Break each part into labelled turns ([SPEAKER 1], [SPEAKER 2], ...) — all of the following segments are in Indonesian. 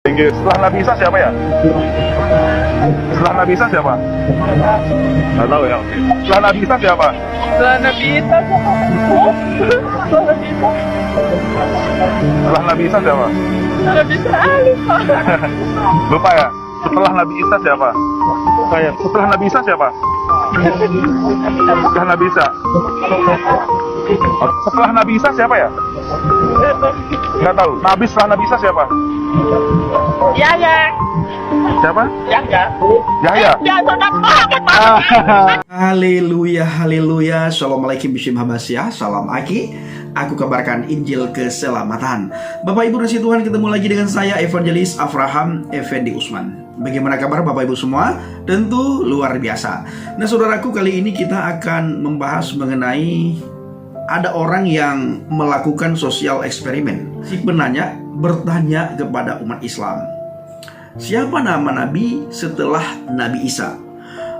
[SPEAKER 1] Tinggi. Setelah Nabi Isa siapa ya? Setelah Nabi Isa siapa? Nggak tahu ya. Oke. Setelah Nabi Isa siapa?
[SPEAKER 2] Setelah Nabi Isa siapa? Setelah Nabi Isa.
[SPEAKER 1] Setelah Nabi Isa siapa?
[SPEAKER 2] Setelah Nabi Isa Alif.
[SPEAKER 1] Lupa ya. Setelah Nabi Isa siapa? Saya. Setelah Nabi Isa siapa? Setelah Nabi Isa. Setelah Nabi Isa siapa ya? Nggak tahu. Nabi setelah Nabi Isa siapa?
[SPEAKER 2] Yahya.
[SPEAKER 1] Siapa?
[SPEAKER 2] Yahya.
[SPEAKER 1] Yahya.
[SPEAKER 2] Ya, sunat banget.
[SPEAKER 3] Haleluya, haleluya. Assalamualaikum warahmatullahi. Salam Aki. Aku kabarkan Injil keselamatan. Bapak Ibu kasih Tuhan, ketemu lagi dengan saya Evangelis Avraham Effendi Usman. Bagaimana kabar Bapak Ibu semua? Tentu luar biasa. Nah saudaraku, kali ini kita akan membahas mengenai ada orang yang melakukan sosial eksperimen. Si penanya bertanya kepada umat Islam, siapa nama Nabi setelah Nabi Isa?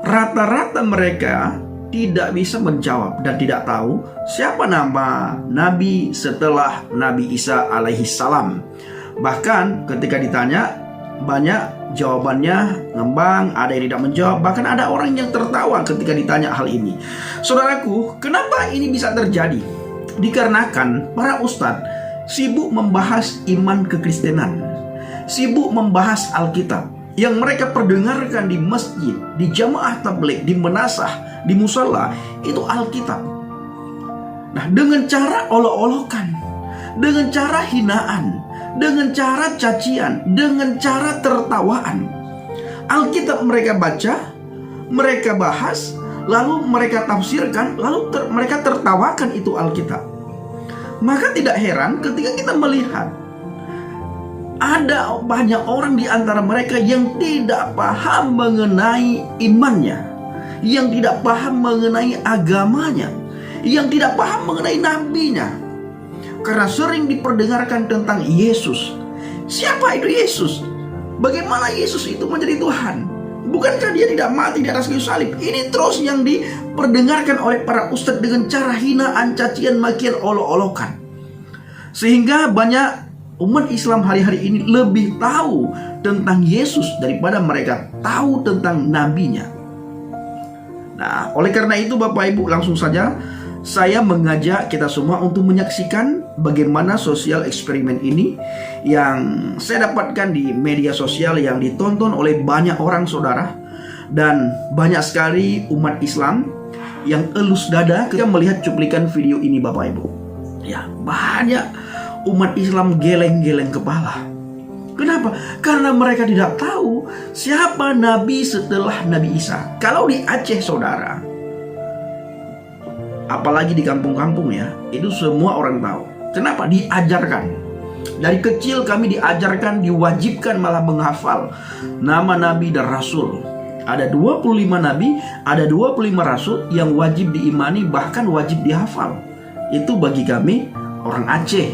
[SPEAKER 3] Rata-rata mereka tidak bisa menjawab dan tidak tahu siapa nama Nabi setelah Nabi Isa alaihi salam. Bahkan ketika ditanya, banyak jawabannya ngembang, ada yang tidak menjawab, bahkan ada orang yang tertawa ketika ditanya hal ini. Saudaraku, kenapa ini bisa terjadi? Dikarenakan para ustadz sibuk membahas iman kekristenan, sibuk membahas Alkitab yang mereka perdengarkan di masjid, di jamaah tabligh, di menasah, di musala, itu Alkitab. Nah, dengan cara olok-olokan, dengan cara hinaan, dengan cara cacian, dengan cara tertawaan, Alkitab mereka baca, mereka bahas, lalu mereka tafsirkan, lalu mereka tertawakan itu Alkitab. Maka tidak heran ketika kita melihat ada banyak orang di antara mereka yang tidak paham mengenai imannya, yang tidak paham mengenai agamanya, yang tidak paham mengenai nabinya. Karena sering diperdengarkan tentang Yesus. Siapa itu Yesus? Bagaimana Yesus itu menjadi Tuhan? Bukankah dia tidak mati di atas kayu salib? Ini terus yang diperdengarkan oleh para ustadz dengan cara hinaan, cacian, makian, olok-olokan. Sehingga banyak umat Islam hari-hari ini lebih tahu tentang Yesus daripada mereka tahu tentang nabinya. Nah, oleh karena itu Bapak Ibu, langsung saja saya mengajak kita semua untuk menyaksikan bagaimana sosial eksperimen ini yang saya dapatkan di media sosial yang ditonton oleh banyak orang saudara. Dan banyak sekali umat Islam yang elus dada ketika melihat cuplikan video ini Bapak Ibu. Ya, banyak umat Islam geleng-geleng kepala. Kenapa? Karena mereka tidak tahu siapa Nabi setelah Nabi Isa. Kalau di Aceh saudara, apalagi di kampung-kampung ya, itu semua orang tahu. Kenapa? Diajarkan. Dari kecil kami diajarkan, diwajibkan malah menghafal nama Nabi dan Rasul. Ada 25 Nabi, ada 25 Rasul yang wajib diimani, bahkan wajib dihafal. Itu bagi kami orang Aceh.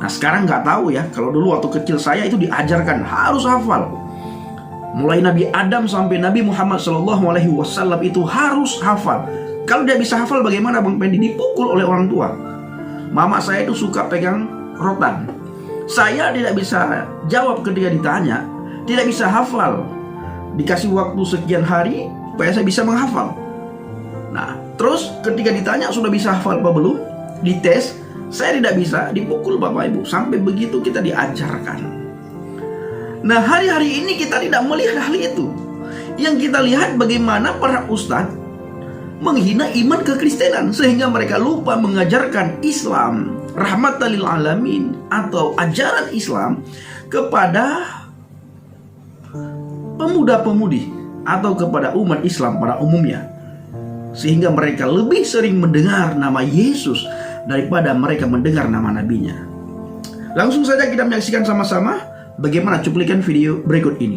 [SPEAKER 3] Nah sekarang nggak tahu ya, kalau dulu waktu kecil saya itu diajarkan harus hafal. Mulai Nabi Adam sampai Nabi Muhammad SAW itu harus hafal. Kalau dia bisa hafal, bagaimana Bang Pendi? Dipukul oleh orang tua. Mama saya itu suka pegang rotan. Saya tidak bisa jawab ketika ditanya, tidak bisa hafal. Dikasih waktu sekian hari supaya saya bisa menghafal. Nah terus ketika ditanya sudah bisa hafal apa belum, dites, saya tidak bisa, dipukul Bapak Ibu. Sampai begitu kita diajarkan. Nah hari-hari ini kita tidak melihat hal itu. Yang kita lihat bagaimana para ustadz menghina iman kekristenan, sehingga mereka lupa mengajarkan Islam rahmatan lil alamin atau ajaran Islam kepada pemuda-pemudi atau kepada umat Islam pada umumnya, sehingga mereka lebih sering mendengar nama Yesus daripada mereka mendengar nama nabinya. Langsung saja kita menyaksikan sama-sama bagaimana cuplikan video berikut ini.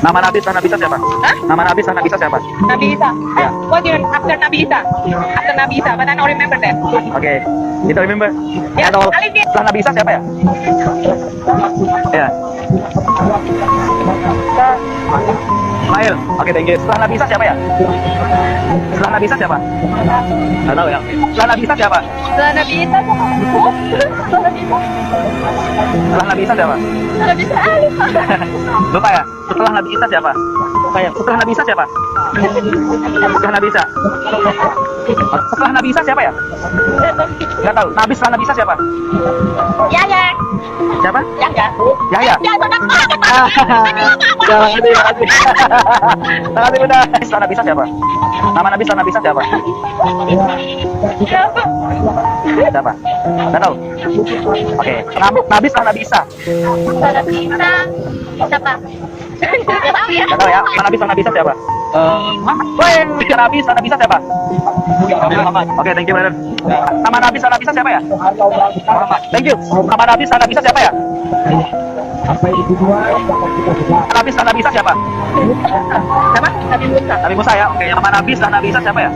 [SPEAKER 1] Nama Nabi setelah Nabi Isa siapa?
[SPEAKER 2] Hah?
[SPEAKER 1] Nama Nabi setelah Nabi Isa siapa?
[SPEAKER 2] Nabi Isa.
[SPEAKER 1] Ya.
[SPEAKER 2] What do you after Nabi Isa? After Nabi Isa, but I don't remember that.
[SPEAKER 1] Oke, kita remember.
[SPEAKER 2] Ya,
[SPEAKER 1] Atau
[SPEAKER 2] Alif.
[SPEAKER 1] setelah Nabi Isa siapa ya? Ya. Ismail. Oke, thank you. Setelah Nabi Isa siapa ya? Setelah Nabi Isa siapa? Nggak tahu ya. Setelah Nabi Isa siapa?
[SPEAKER 2] Setelah Nabi Isa siapa? Setelah Nabi Isa.
[SPEAKER 1] Setelah Nabi Isa siapa?
[SPEAKER 2] Setelah Nabi Isa.
[SPEAKER 1] Lupa ya? Setelah Nabi Isa siapa? Lupa ya? Setelah Nabi Isa siapa? Setelah Nabi Isa. Setelah Nabi Isa siapa ya? Nggak tahu. Nabi setelah Nabi Isa siapa?
[SPEAKER 2] Yahya.
[SPEAKER 1] Siapa?
[SPEAKER 2] Yahya.
[SPEAKER 1] Yahya.
[SPEAKER 2] Ya, saudara.
[SPEAKER 1] Terima kasih. Terima kasih Bunda. Setelah Nabi Isa siapa? Nama Nabi setelah Nabi Isa siapa?
[SPEAKER 2] Siapa?
[SPEAKER 1] Siapa? Nggak tahu. Oke. Nabi setelah Nabi Isa.
[SPEAKER 2] Setelah Nabi Isa. Siapa? Nggak tahu ya.
[SPEAKER 1] Nggak tahu ya. Nabi setelah Nabi Isa siapa? Woi, Nabi setelah Nabi Isa siapa? Oke, thank you brother. Nama Nabi setelah Nabi Isa siapa ya? Thank you. Nama Nabi setelah Nabi Isa siapa ya? Nabi setelah Nabi Isa siapa?
[SPEAKER 2] Siapa? Nabi Musa.
[SPEAKER 1] Nabi Musa ya. Oke, nama Nabi setelah Nabi Isa siapa ya?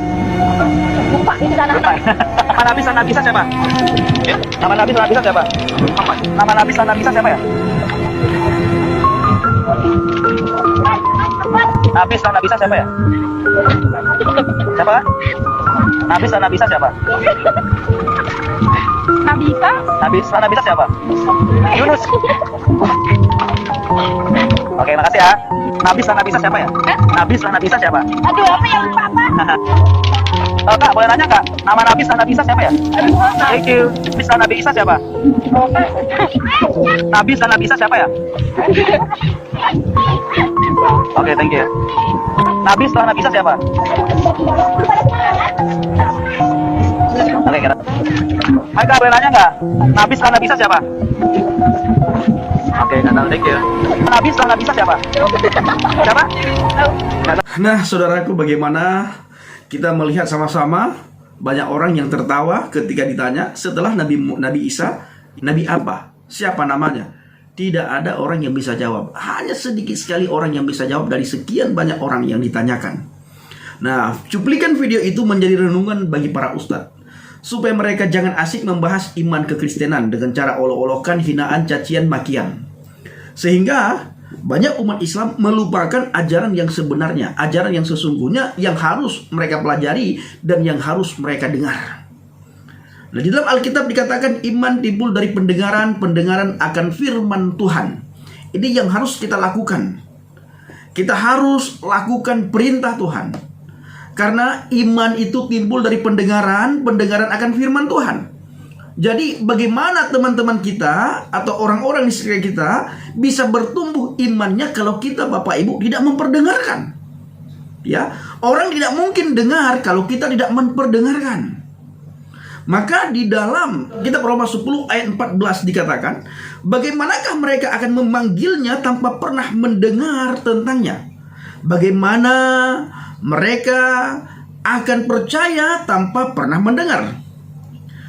[SPEAKER 2] Lupa. Itu sana.
[SPEAKER 1] Lupa ya. Nama Nabi setelah Nabi Isa siapa? Nama Nabi setelah Nabi Isa siapa? Nama Nabi setelah Nabi Isa siapa ya? Nabi setelah Nabi Isa siapa ya? Siapa? Nabi setelah Nabi Isa siapa?
[SPEAKER 2] Nabi Isa.
[SPEAKER 1] Nabi setelah Nabi Isa siapa? Yunus. Oke, makasih ya. Nabi setelah Nabi Isa siapa ya? Nabi setelah Nabi Isa siapa?
[SPEAKER 2] Aduh, apa yang lupa apa?
[SPEAKER 1] Kak, boleh nanya kak? Nama Nabi setelah Nabi Isa siapa ya?
[SPEAKER 2] Aduh, apa?
[SPEAKER 1] Thank you. Nabi setelah Nabi Isa siapa? Nabi setelah Nabi Isa siapa ya? Oke, thank you. Nabi setelah Nabi Isa siapa? Oke, kira. Hai kak, boleh nanya nggak? Nabi setelah Nabi Isa siapa? Oke, nggak tahu, thank you. Nabi setelah Nabi Isa siapa? Siapa?
[SPEAKER 3] Nah, saudaraku, bagaimana kita melihat sama-sama banyak orang yang tertawa ketika ditanya setelah Nabi Isa, Nabi apa? Siapa namanya? Tidak ada orang yang bisa jawab. Hanya sedikit sekali orang yang bisa jawab dari sekian banyak orang yang ditanyakan. Nah, cuplikan video itu menjadi renungan bagi para ustadz, supaya mereka jangan asik membahas iman kekristenan dengan cara olok-olokan, hinaan, cacian, makian. Sehingga banyak umat Islam melupakan ajaran yang sebenarnya, ajaran yang sesungguhnya yang harus mereka pelajari dan yang harus mereka dengar. Nah, di dalam Alkitab dikatakan iman timbul dari pendengaran, pendengaran akan firman Tuhan. Ini yang harus kita lakukan. Kita harus lakukan perintah Tuhan. Karena iman itu timbul dari pendengaran, pendengaran akan firman Tuhan. Jadi bagaimana teman-teman kita atau orang-orang di sekitar kita bisa bertumbuh imannya kalau kita Bapak Ibu tidak memperdengarkan? Ya, orang tidak mungkin dengar kalau kita tidak memperdengarkan. Maka di dalam kitab Roma 10 ayat 14 dikatakan, bagaimanakah mereka akan memanggilnya tanpa pernah mendengar tentangnya? Bagaimana mereka akan percaya tanpa pernah mendengar?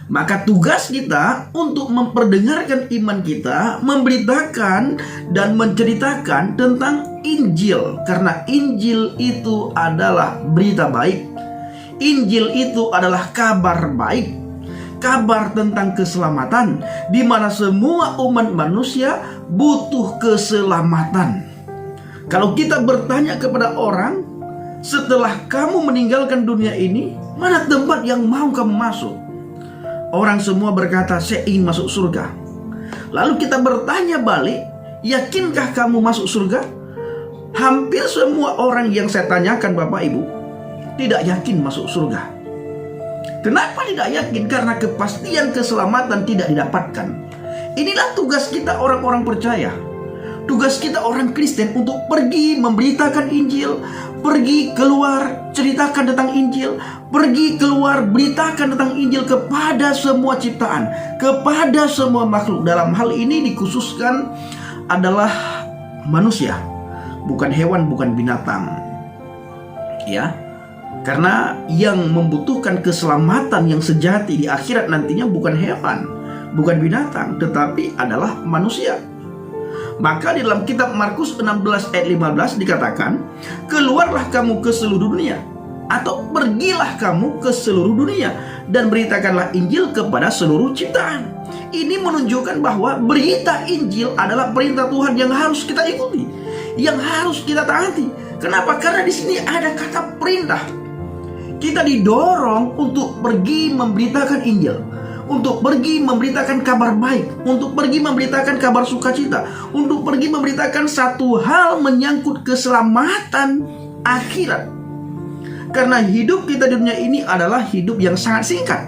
[SPEAKER 3] Maka tugas kita untuk memperdengarkan iman kita, memberitakan dan menceritakan tentang Injil. Karena Injil itu adalah berita baik. Injil itu adalah kabar baik. Kabar tentang keselamatan, di mana semua umat manusia butuh keselamatan. Kalau kita bertanya kepada orang, setelah kamu meninggalkan dunia ini, mana tempat yang mau kamu masuk? Orang semua berkata, saya ingin masuk surga. Lalu kita bertanya balik, yakinkah kamu masuk surga? Hampir semua orang yang saya tanyakan Bapak Ibu tidak yakin masuk surga. Kenapa tidak yakin? Karena kepastian keselamatan tidak didapatkan. Inilah tugas kita orang-orang percaya. Tugas kita orang Kristen untuk pergi memberitakan Injil, pergi keluar ceritakan tentang Injil, pergi keluar beritakan tentang Injil kepada semua ciptaan, kepada semua makhluk. Dalam hal ini dikhususkan adalah manusia, bukan hewan, bukan binatang. Ya. Karena yang membutuhkan keselamatan yang sejati di akhirat nantinya bukan hewan, bukan binatang, tetapi adalah manusia. Maka di dalam kitab Markus 16 ayat 15 dikatakan, keluarlah kamu ke seluruh dunia, atau pergilah kamu ke seluruh dunia dan beritakanlah Injil kepada seluruh ciptaan. Ini menunjukkan bahwa berita Injil adalah perintah Tuhan yang harus kita ikuti. yang harus kita taati. Kenapa? Karena di sini ada kata perintah. Kita didorong untuk pergi memberitakan Injil, untuk pergi memberitakan kabar baik, untuk pergi memberitakan kabar sukacita, untuk pergi memberitakan satu hal menyangkut keselamatan akhirat. Karena hidup kita di dunia ini adalah hidup yang sangat singkat.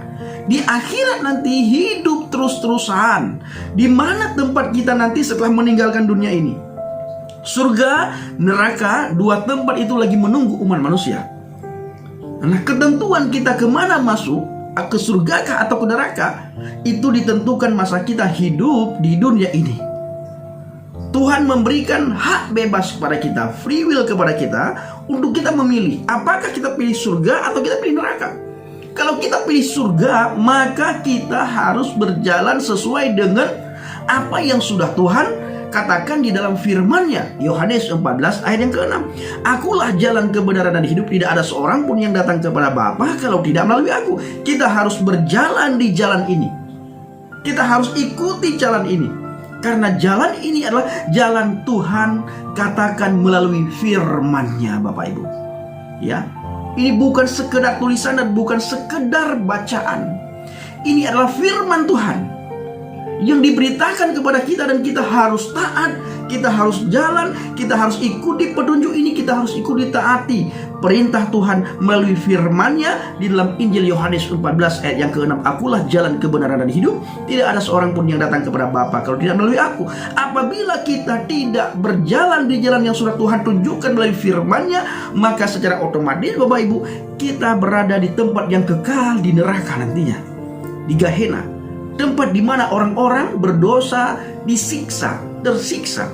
[SPEAKER 3] Di akhirat nanti hidup terus-terusan. Di mana tempat kita nanti setelah meninggalkan dunia ini? Surga, neraka, dua tempat itu lagi menunggu umat manusia. Nah, ketentuan kita kemana masuk, ke surga kah atau ke neraka, itu ditentukan masa kita hidup di dunia ini. Tuhan memberikan hak bebas kepada kita, free will kepada kita, untuk kita memilih apakah kita pilih surga atau kita pilih neraka. Kalau kita pilih surga, maka kita harus berjalan sesuai dengan apa yang sudah Tuhan katakan di dalam firman-Nya. Yohanes 14 ayat yang ke-6. Akulah jalan kebenaran dan hidup, tidak ada seorang pun yang datang kepada Bapa kalau tidak melalui aku. Kita harus berjalan di jalan ini. Kita harus ikuti jalan ini. Karena jalan ini adalah jalan Tuhan katakan melalui firman-Nya, Bapak Ibu. Ya. Ini bukan sekedar tulisan dan bukan sekedar bacaan. Ini adalah firman Tuhan yang diberitakan kepada kita, dan kita harus taat, kita harus jalan, kita harus ikuti petunjuk ini, kita harus ikuti taati perintah Tuhan melalui firman-Nya di dalam Injil Yohanes 14 ayat yang ke-6. Akulah jalan kebenaran dan hidup, tidak ada seorang pun yang datang kepada Bapa kalau tidak melalui aku. Apabila kita tidak berjalan di jalan yang sudah Tuhan tunjukkan melalui firman-Nya, maka secara otomatis Bapak Ibu, kita berada di tempat yang kekal di neraka nantinya, di Gehenna. Tempat di mana orang-orang berdosa disiksa, tersiksa.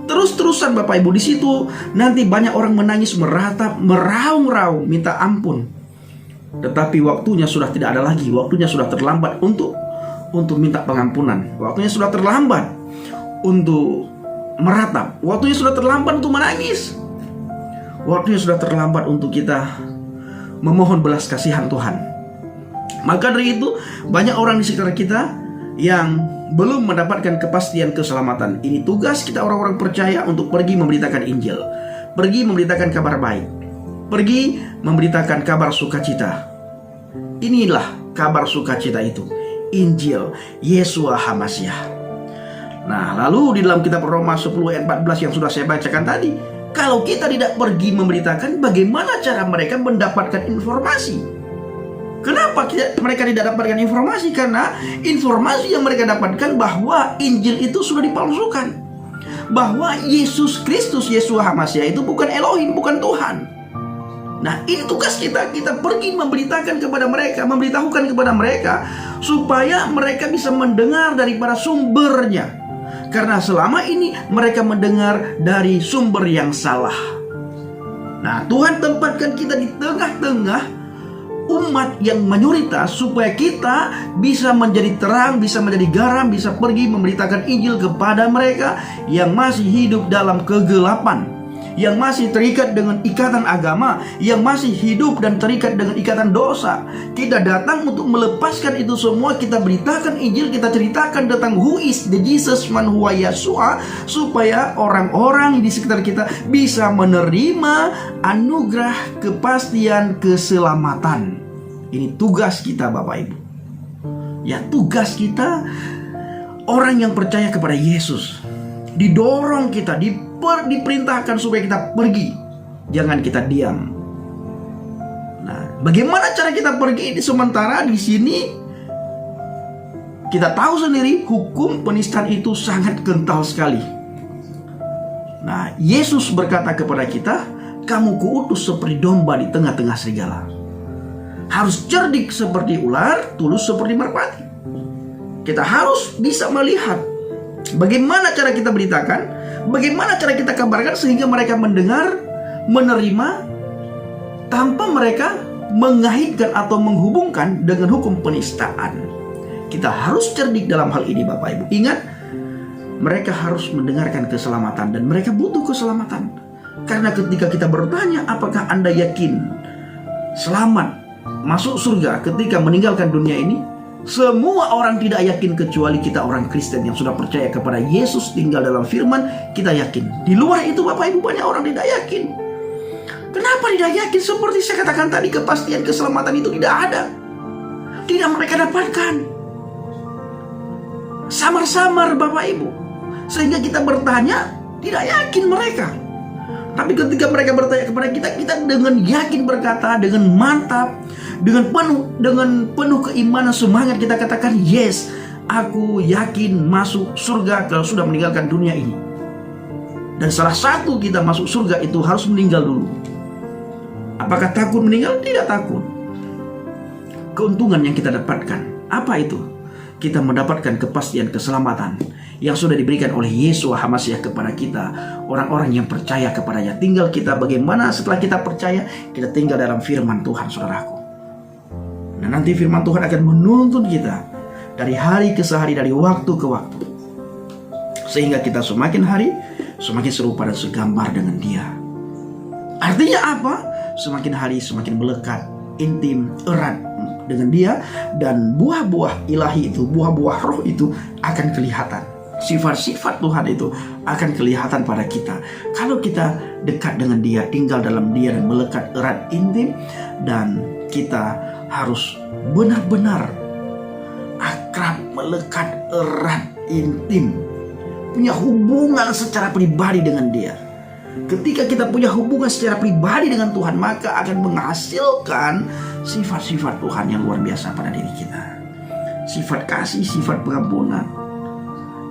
[SPEAKER 3] Terus-terusan Bapak Ibu, di situ nanti banyak orang menangis, meratap, meraung-raung, minta ampun. Tetapi waktunya sudah tidak ada lagi, waktunya sudah terlambat untuk minta pengampunan. Waktunya sudah terlambat untuk meratap. Waktunya sudah terlambat untuk menangis. Waktunya sudah terlambat untuk kita memohon belas kasihan Tuhan. Maka dari itu, banyak orang di sekitar kita yang belum mendapatkan kepastian keselamatan. Ini tugas kita orang-orang percaya untuk pergi memberitakan Injil, pergi memberitakan kabar baik, pergi memberitakan kabar sukacita. Inilah kabar sukacita itu, Injil Yeshua HaMasiah. Nah, lalu di dalam kitab Roma 10 ayat 14 yang sudah saya bacakan tadi, kalau kita tidak pergi memberitakan, bagaimana cara mereka mendapatkan informasi? Kenapa mereka tidak dapatkan informasi? Karena informasi yang mereka dapatkan bahwa Injil itu sudah dipalsukan, bahwa Yesus Kristus, Yeshua HaMasiah itu bukan Elohim, bukan Tuhan. Nah, ini tugas kita. Kita pergi memberitakan kepada mereka, memberitahukan kepada mereka, supaya mereka bisa mendengar daripada sumbernya. Karena selama ini mereka mendengar dari sumber yang salah. Nah, Tuhan tempatkan kita di tengah-tengah umat yang mayoritas, supaya kita bisa menjadi terang, bisa menjadi garam, bisa pergi memberitakan Injil kepada mereka yang masih hidup dalam kegelapan, yang masih terikat dengan ikatan agama, yang masih hidup dan terikat dengan ikatan dosa. Kita datang untuk melepaskan itu semua. Kita beritakan Injil, kita ceritakan tentang who is the Jesus, man huwa Yeshua, supaya orang-orang di sekitar kita bisa menerima anugerah kepastian keselamatan. Ini tugas kita Bapak Ibu. Ya, tugas kita orang yang percaya kepada Yesus. Didorong kita, diperintahkan supaya kita pergi, jangan kita diam. Nah, bagaimana cara kita pergi? Sementara di sini kita tahu sendiri hukum penistaan itu sangat kental sekali. Nah, Yesus berkata kepada kita, kamu kuutus seperti domba di tengah-tengah serigala. Harus cerdik seperti ular, tulus seperti merpati. Kita harus bisa melihat bagaimana cara kita beritakan, bagaimana cara kita kabarkan, sehingga mereka mendengar, menerima, tanpa mereka mengaitkan atau menghubungkan dengan hukum penistaan. Kita harus cerdik dalam hal ini Bapak Ibu. Ingat, mereka harus mendengarkan keselamatan, dan mereka butuh keselamatan. Karena ketika kita bertanya, apakah Anda yakin selamat masuk surga ketika meninggalkan dunia ini? Semua orang tidak yakin kecuali kita orang Kristen yang sudah percaya kepada Yesus tinggal dalam firman, kita yakin. Di luar itu Bapak Ibu banyak orang tidak yakin. Kenapa tidak yakin? Seperti saya katakan tadi, kepastian keselamatan itu tidak ada. Tidak mereka dapatkan. Samar-samar Bapak Ibu. Sehingga kita bertanya, tidak yakin mereka. Tapi ketika mereka bertanya kepada kita, kita dengan yakin berkata, dengan mantap, dengan penuh keimanan, semangat kita katakan, yes, aku yakin masuk surga kalau sudah meninggalkan dunia ini. Dan salah satu kita masuk surga itu harus meninggal dulu. Apakah takut meninggal? Tidak takut. Keuntungan yang kita dapatkan, apa itu? Kita mendapatkan kepastian keselamatan yang sudah diberikan oleh Yeshua HaMashiach kepada kita, orang-orang yang percaya kepadanya. Tinggal kita bagaimana setelah kita percaya, kita tinggal dalam firman Tuhan, saudaraku. Dan nanti firman Tuhan akan menuntun kita dari hari ke hari, dari waktu ke waktu, sehingga kita semakin hari semakin serupa dan segambar dengan Dia. Artinya apa? Semakin hari semakin melekat, intim, erat dengan Dia, dan buah-buah ilahi itu, buah-buah roh itu akan kelihatan. Sifat-sifat Tuhan itu akan kelihatan pada kita kalau kita dekat dengan Dia, tinggal dalam Dia, dan melekat erat, intim. Dan kita harus benar-benar akrab, melekat erat, intim, punya hubungan secara pribadi dengan Dia. Ketika kita punya hubungan secara pribadi dengan Tuhan, maka akan menghasilkan sifat-sifat Tuhan yang luar biasa pada diri kita. Sifat kasih, sifat pengampunan.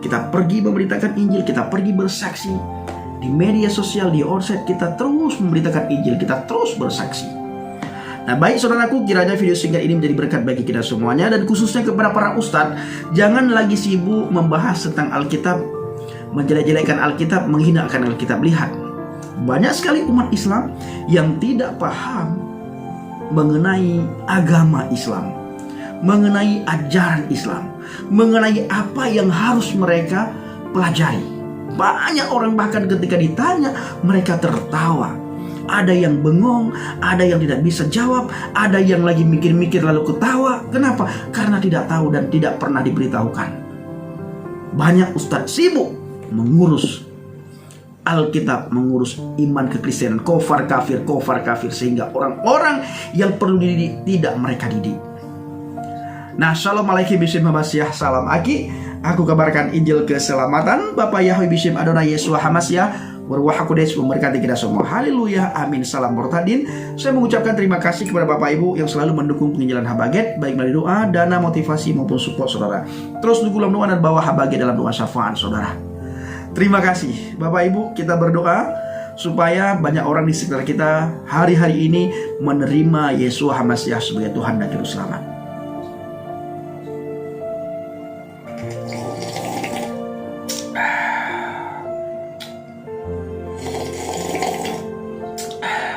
[SPEAKER 3] Kita pergi memberitakan Injil, kita pergi bersaksi di media sosial, di onsite, kita terus memberitakan Injil, kita terus bersaksi. Nah, baik saudaraku, kiranya video singkat ini menjadi berkat bagi kita semuanya, dan khususnya kepada para ustadz, jangan lagi sibuk membahas tentang Alkitab, menjelek-jelekkan Alkitab, menghinakan Alkitab. Lihat, banyak sekali umat Islam yang tidak paham mengenai agama Islam, mengenai ajaran Islam, mengenai apa yang harus mereka pelajari. Banyak orang bahkan ketika ditanya, mereka tertawa. Ada yang bengong, ada yang tidak bisa jawab, ada yang lagi mikir-mikir lalu ketawa. Kenapa? Karena tidak tahu dan tidak pernah diberitahukan. Banyak ustadz sibuk mengurus Alkitab, mengurus iman kekristenan, kofar kafir, sehingga orang-orang yang perlu dididik tidak mereka didik. Nah, shalom alaikum bishim HaMashiach, salam Aki. Aku kabarkan Injil keselamatan. Bapak Yahweh bishim Adonai Yeshua HaMashiach, Berwah Kodes memberkati kita semua. Haleluya, amin, salam Mortadin. Saya mengucapkan terima kasih kepada Bapak Ibu yang selalu mendukung penginjilan Habaget, baik melalui doa, dana, motivasi maupun support saudara. Terus dukung dalam doa dan bawa Habaget dalam doa syafaat saudara. Terima kasih Bapak Ibu, kita berdoa supaya banyak orang di sekitar kita hari-hari ini menerima Yeshua HaMashiach sebagai Tuhan dan Juru Selamat.